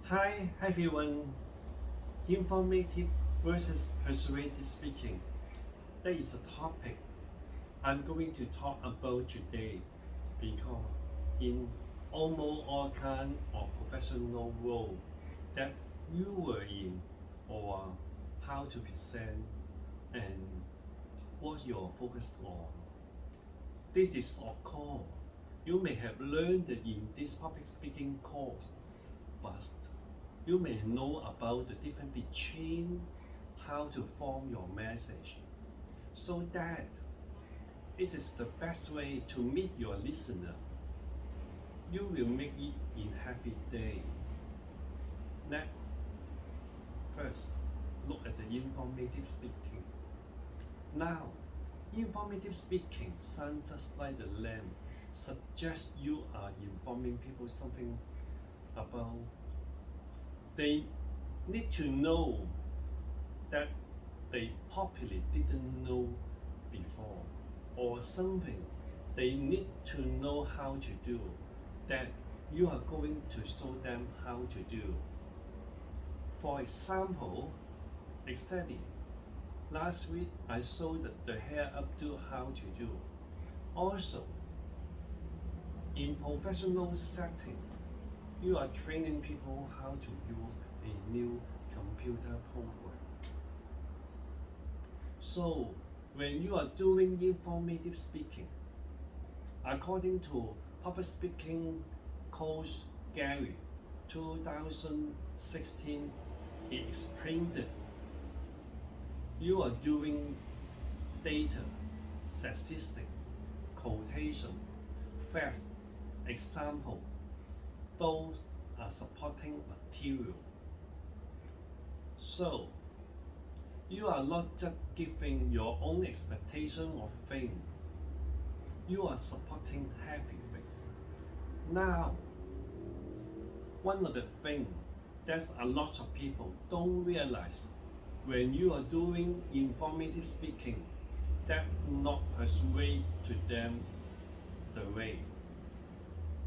Hi everyone. Informative versus persuasive speaking. That is a topic I'm going to talk about today because in almost all kind of professional role that you were in or how to present and what you're focused on. This is of course you may have learned in this public speaking course, but you may know about the difference between how to form your message so that it is the best way to meet your listener. You will make it in happy day. Next, first, look at the informative speaking. Now, informative speaking sounds just like the name suggests you are informing people something about. They need to know that they probably didn't know before, or something they need to know how to do that you are going to show them how to do. For example, exactly last week I showed the hair up to how to do. Also, in professional setting, you are training people how to use a new computer program. So, when you are doing informative speaking, according to public speaking coach Gary 2016, he explained that you are doing data, statistic, quotation, facts, example. Those are supporting material. So, you are not just giving your own expectation of things, you are supporting everything. Now, one of the things that a lot of people don't realize when you are doing informative speaking, that not persuade to them the way.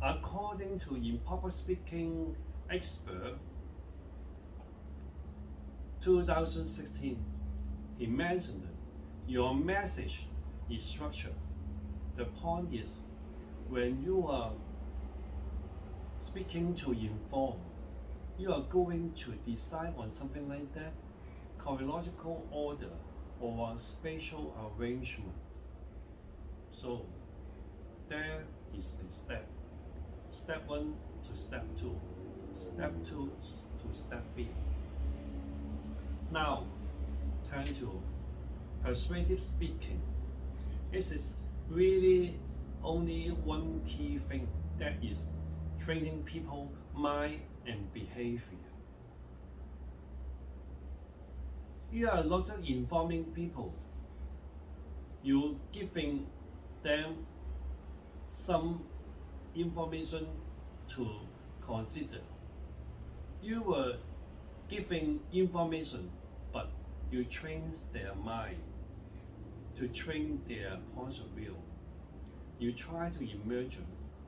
According to in public speaking expert 2016, he mentioned that your message is structured. The point is, when you are speaking to inform, you are going to decide on something like that, chronological order or spatial arrangement. So, there is the step. Step 1 to step 2, step 2 to step 3. Now, turn to persuasive speaking. This is really only one key thing, that is training people mind and behavior. You are not just informing people, you're giving them some information to consider. You were giving information, but you train their mind to train their points of view. You try to imagine,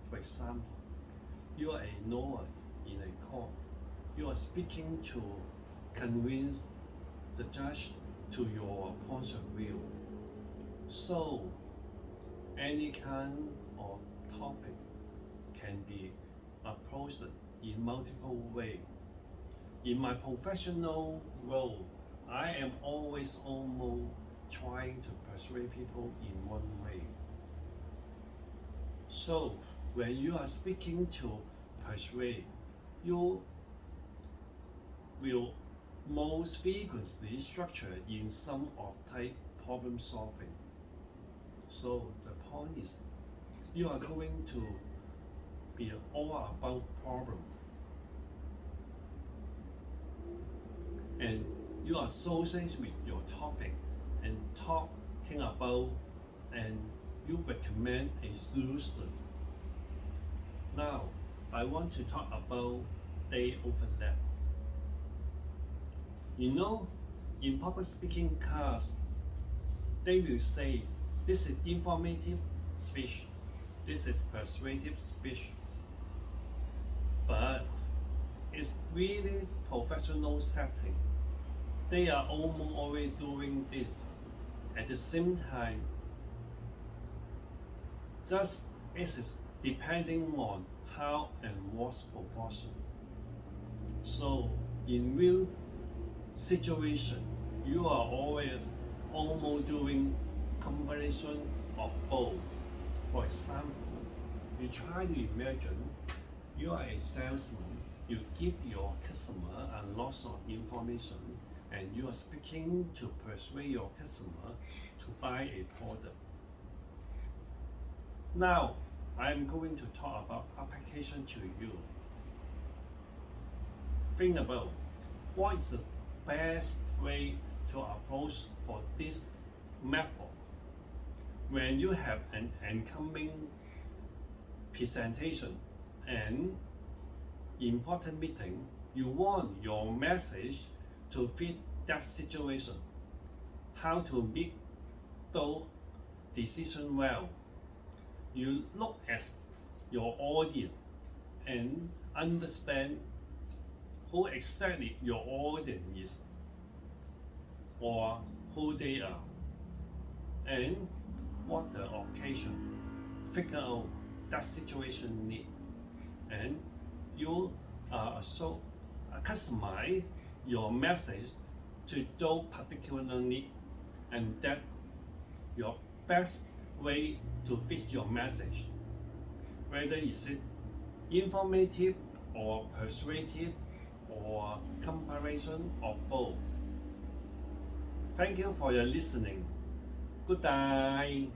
for example, you are a lawyer in a court. You are speaking to convince the judge to your points of view. So, any kind of topic can be approached in multiple ways. In my professional role, I am always almost trying to persuade people in one way. So, when you are speaking to persuade, you will most frequently structure in some of type problem solving. So the point is, you are going to be all about problem, and you are associated with your topic and talking about, and you recommend a solution. Now, I want to talk about day overlap. You know, in public speaking class, they will say, this is informative speech, this is persuasive speech. But is really professional setting. They are almost always doing this at the same time. Just it is depending on how and what proportion. So in real situation, you are always almost doing combination of both. For example, you try to imagine you are a salesman, you give your customer a lot of information and you are speaking to persuade your customer to buy a product. Now, I'm going to talk about application to you. Think about what is the best way to approach for this method. When you have an incoming presentation and important meeting, you want your message to fit that situation. How to make those decisions well. You look at your audience and understand who exactly your audience is or who they are and what the occasion. Figure out that situation need and you customize your message to those particular need, and that your best way to fit your message, whether is it informative or persuasive or comparison of both. Thank you for your listening. Goodbye.